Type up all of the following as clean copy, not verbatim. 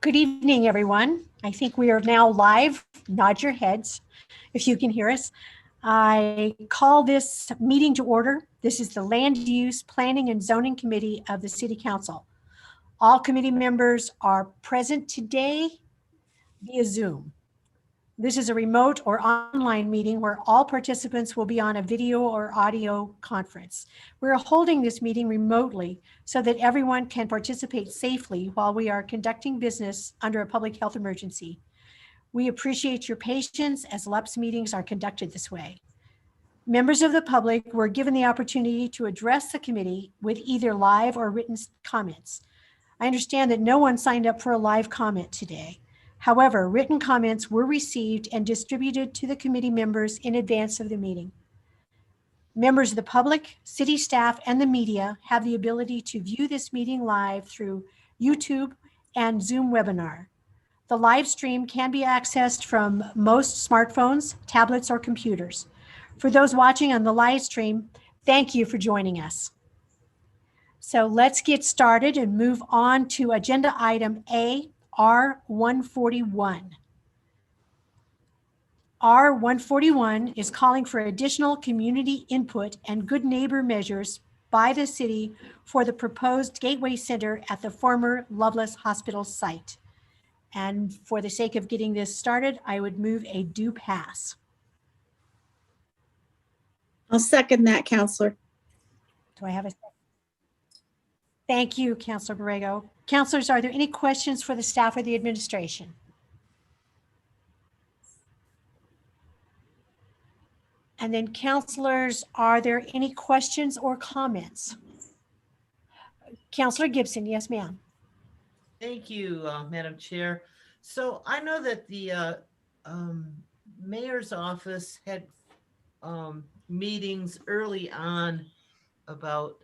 Good evening, everyone. I think we are now live. Nod your heads if you can hear us. I call this meeting to order. This is the Land Use Planning and Zoning Committee of the City Council. All committee members are present today via Zoom. This is a remote or online meeting where all participants will be on a video or audio conference. We're holding this meeting remotely so that everyone can participate safely while we are conducting business under a public health emergency. We appreciate your patience as LUPS meetings are conducted this way. Members of the public were given the opportunity to address the committee with either live or written comments. I understand that no one signed up for a live comment today. However, written comments were received and distributed to the committee members in advance of the meeting. Members of the public, city staff, and the media have the ability to view this meeting live through YouTube and Zoom webinar. The live stream can be accessed from most smartphones, tablets, or computers. For those watching on the live stream, thank you for joining us. So let's get started and move on to agenda item A, R141. R141 is calling for additional community input and good neighbor measures by the city for the proposed Gateway Center at the former Loveless Hospital site. And for the sake of getting this started, I would move a do pass. I'll second that, Counselor. Do I have a second? Thank you, Councilor Borrego. Councilors, are there any questions for the staff or the administration? And then councilors, are there any questions or comments? Councilor Gibson, yes, ma'am. Thank you, Madam Chair. So I know that the mayor's office had meetings early on about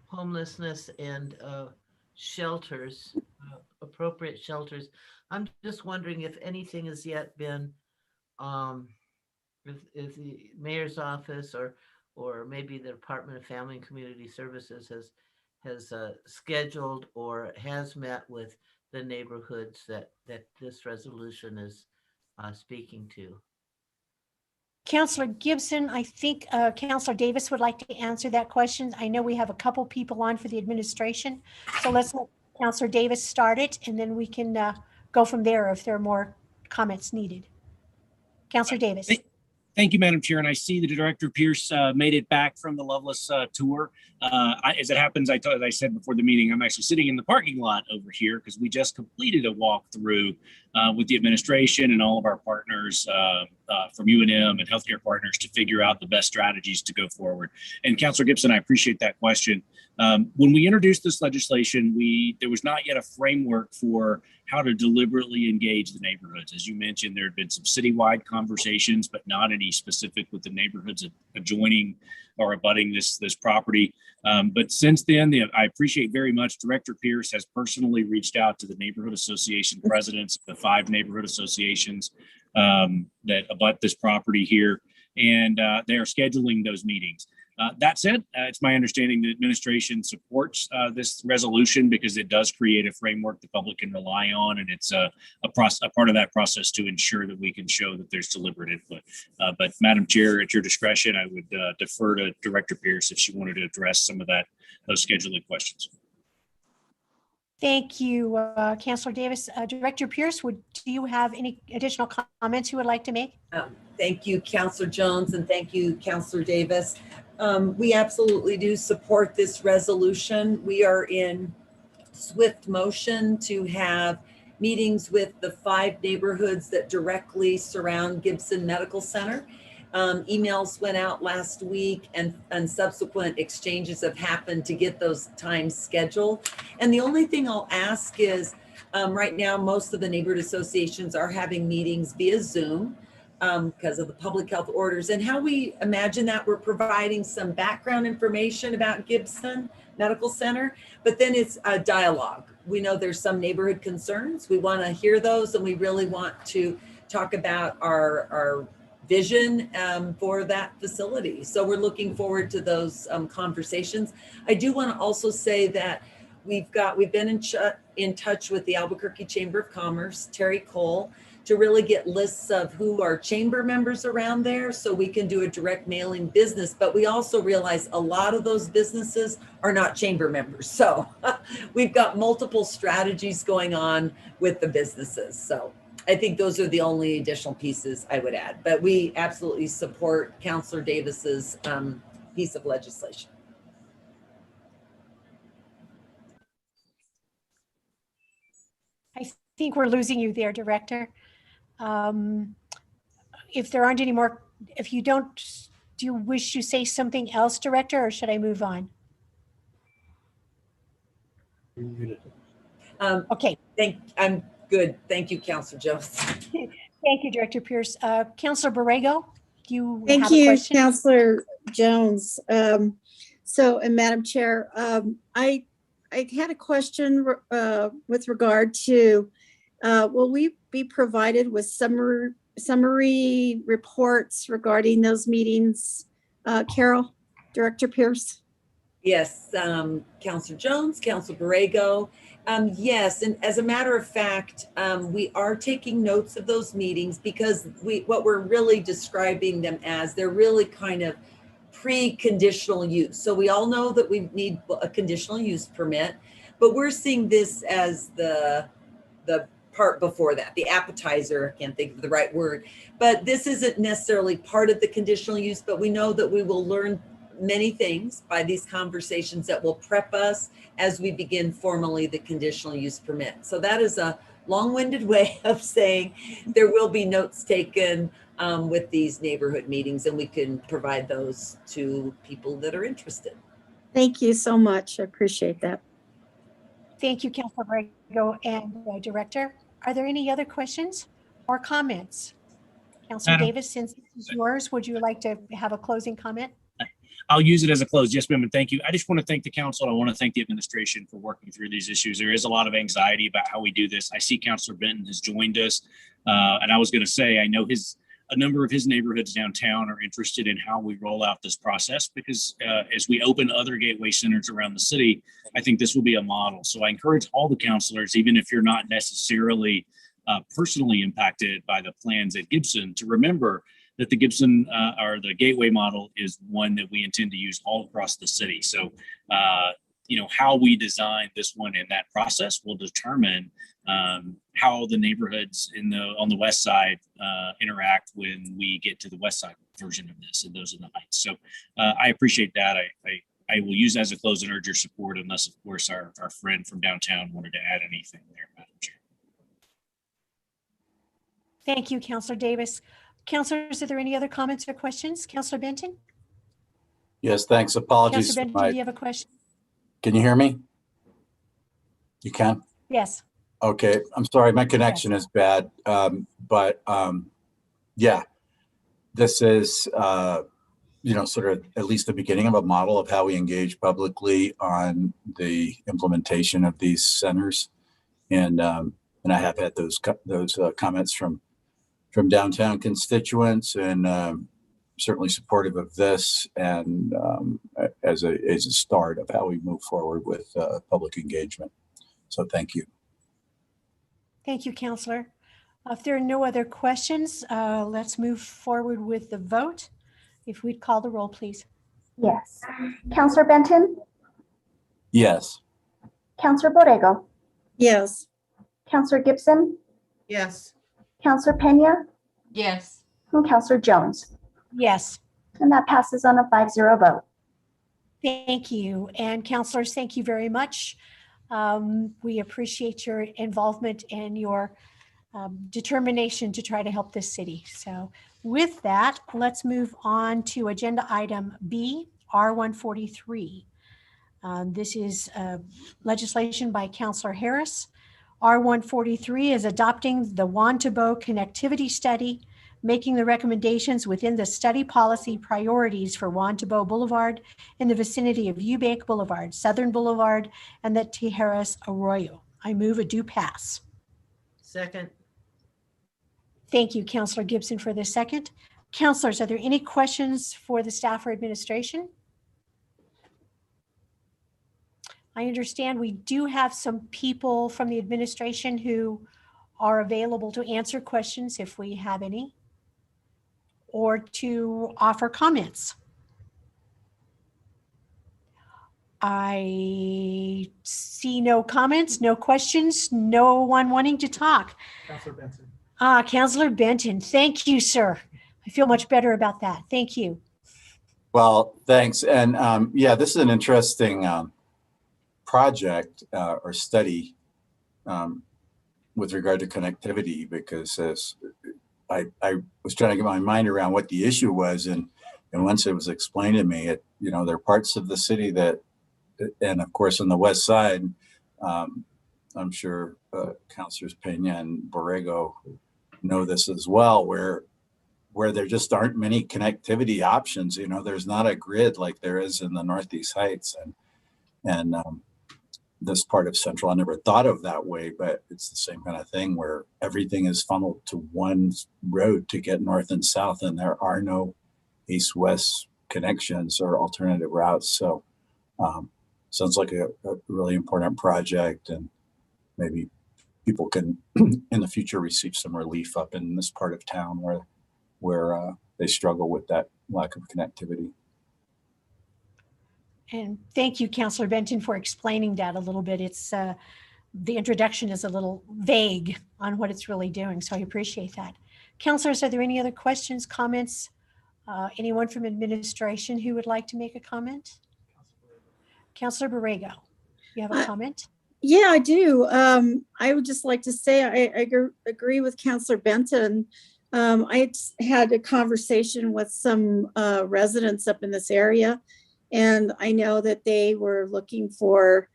homelessness and shelters, appropriate shelters. I'm just wondering if anything has yet been, if the mayor's office or maybe the Department of Family and Community Services has scheduled or has met with the neighborhoods that this resolution is speaking to. Councilor Gibson, I think Councilor Davis would like to answer that question. I know we have a couple people on for the administration, so let's let Councilor Davis start it, and then we can go from there if there are more comments needed. Councilor Davis. Thank you, Madam Chair. And I see the Director Pierce made it back from the Loveless tour. As it happens, as I said before the meeting, I'm actually sitting in the parking lot over here because we just completed a walkthrough with the administration and all of our partners from UNM and healthcare partners to figure out the best strategies to go forward. And Councilor Gibson, I appreciate that question. When we introduced this legislation, there was not yet a framework for how to deliberately engage the neighborhoods. As you mentioned, there had been some citywide conversations, but not any specific with the neighborhoods adjoining or abutting this property. But since then, I appreciate very much Director Pierce has personally reached out to the neighborhood association presidents, the 5 neighborhood associations that abut this property here, and they are scheduling those meetings. That said, it's my understanding the administration supports this resolution because it does create a framework the public can rely on, and it's a part of that process to ensure that we can show that there's deliberate input. But Madam Chair, at your discretion, I would defer to Director Pierce if she wanted to address some of those scheduling questions. Thank you, Councilor Davis. Director Pierce, do you have any additional comments you would like to make? Thank you, Councilor Jones, and thank you, Councilor Davis. We absolutely do support this resolution. We are in swift motion to have meetings with the 5 neighborhoods that directly surround Gibson Medical Center. Emails went out last week and subsequent exchanges have happened to get those times scheduled. And the only thing I'll ask is right now, most of the neighborhood associations are having meetings via Zoom because of the public health orders. And how we imagine that, we're providing some background information about Gibson Medical Center, but then it's a dialogue. We know there's some neighborhood concerns. We want to hear those, and we really want to talk about our vision for that facility. So we're looking forward to those conversations. I do want to also say that we've been in touch with the Albuquerque Chamber of Commerce, Terry Cole, to really get lists of who are chamber members around there so we can do a direct mailing business. But we also realize a lot of those businesses are not chamber members. So we've got multiple strategies going on with the businesses. So I think those are the only additional pieces I would add. But we absolutely support Councilor Davis's piece of legislation. I think we're losing you there, Director. If there aren't any more, if you don't, do you wish to say something else, Director, or should I move on? Okay. I'm good. Thank you, Councilor Jones. Thank you, Director Pierce. Councilor Borrego, do you Thank have a you, question? Councilor Jones. And Madam Chair, I had a question with regard to, will we be provided with summary reports regarding those meetings? Carol, Director Pierce? Yes, Councilor Jones, Councilor Borrego. Yes, and as a matter of fact, we are taking notes of those meetings because what we're really describing them as, they're really kind of pre-conditional use. So we all know that we need a conditional use permit, but we're seeing this as the part before that, the appetizer. I can't think of the right word, but this isn't necessarily part of the conditional use, but we know that we will learn many things by these conversations that will prep us as we begin formally the conditional use permit. So that is a long-winded way of saying there will be notes taken with these neighborhood meetings, and we can provide those to people that are interested. Thank you so much. I appreciate that. Thank you, Councilor Borrego and Director. Are there any other questions or comments? Councilor Madam- Davis, since this is yours, would you like to have a closing comment? I'll use it as a close. Yes, ma'am, and thank you. I just want to thank the council. I want to thank the administration for working through these issues. There is a lot of anxiety about how we do this. I see Councilor Benton has joined us. And I was going to say, I know a number of his neighborhoods downtown are interested in how we roll out this process because as we open other gateway centers around the city, I think this will be a model. So I encourage all the councilors, even if you're not necessarily personally impacted by the plans at Gibson, to remember that the Gibson or the gateway model is one that we intend to use all across the city. So, how we design this one in that process will determine how the neighborhoods on the west side interact when we get to the west side version of this, and those are the heights. So I appreciate that. I will use that as a close and urge your support, unless, of course, our friend from downtown wanted to add anything there, Madam Chair. Thank you, Councilor Davis. Councilors, are there any other comments or questions? Councilor Benton? Yes, thanks. Apologies. Councilor Benton, do you have a question? Can you hear me? You can? Yes. Okay. I'm sorry. My connection is bad. Yeah, this is, sort of at least the beginning of a model of how we engage publicly on the implementation of these centers. And I have had those comments from downtown constituents, and certainly supportive of this, and as a start of how we move forward with public engagement. So thank you. Thank you, Councilor. If there are no other questions, let's move forward with the vote. If we'd call the roll, please. Yes. Councilor Benton, Yes. Councilor Borrego, Yes. Councilor Gibson, Yes. Councilor Pena, Yes. and Councilor Jones. Yes. And that passes on a 5-0 vote. Thank you. And councilors, thank you very much. We appreciate your involvement and your determination to try to help this city. So with that, let's move on to agenda item B, R143. This is legislation by Councilor Harris. R143 is adopting the Wantabo Connectivity Study, making the recommendations within the study policy priorities for Wantabo Boulevard in the vicinity of Eubank Boulevard, Southern Boulevard, and the Tijeras Arroyo. I move a do pass. Second. Thank you, Councilor Gibson, for the second. Councilors, are there any questions for the staff or administration? I understand we do have some people from the administration who are available to answer questions if we have any, or to offer comments. I see no comments, no questions, no one wanting to talk. Counselor Benson. Councilor Benton, thank you, sir. I feel much better about that. Thank you. Well, thanks. And yeah, this is an interesting project or study with regard to connectivity, because as I was trying to get my mind around what the issue was, and once it was explained to me, there are parts of the city that, and of course on the west side, I'm sure Councilors Pena and Borrego know this as well, where there just aren't many connectivity options. There's not a grid like there is in the Northeast Heights, and this part of Central, I never thought of that way, but it's the same kind of thing where everything is funneled to one road to get north and south, and there are no east-west connections or alternative routes. So sounds like a really important project, and maybe people can in the future receive some relief up in this part of town where they struggle with that lack of connectivity. And thank you, Councilor Benton, for explaining that a little bit. It's the introduction is a little vague on what it's really doing, so I appreciate that. Councilors, are there any other questions, comments? Anyone from administration who would like to make a comment? Councilor Borrego, you have a comment? Yeah, I do. I would just like to say I agree with Councilor Benton. I had a conversation with some residents up in this area, and I know that they were looking for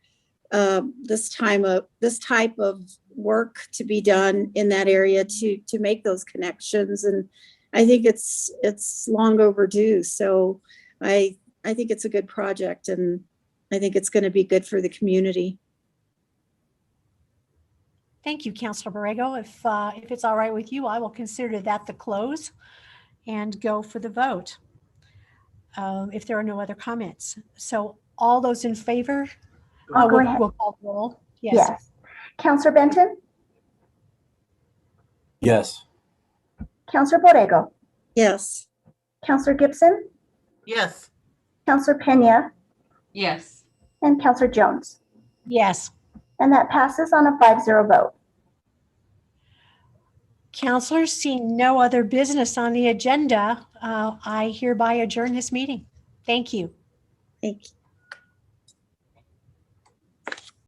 this type of work to be done in that area to make those connections. And I think it's long overdue. So I think it's a good project, and I think it's going to be good for the community. Thank you, Councilor Borrego. If it's all right with you, I will consider that the close and go for the vote. If there are no other comments. So all those in favor? I'll go ahead. We'll call the roll. Yes. Yes. Counselor Benton, Yes. Counselor Borrego, Yes. Counselor Gibson, Yes. Counselor Pena, Yes. and Counselor Jones. Yes. And that passes on a 5-0 vote. Councilors, seeing no other business on the agenda, I hereby adjourn this meeting. Thank you. Thank you.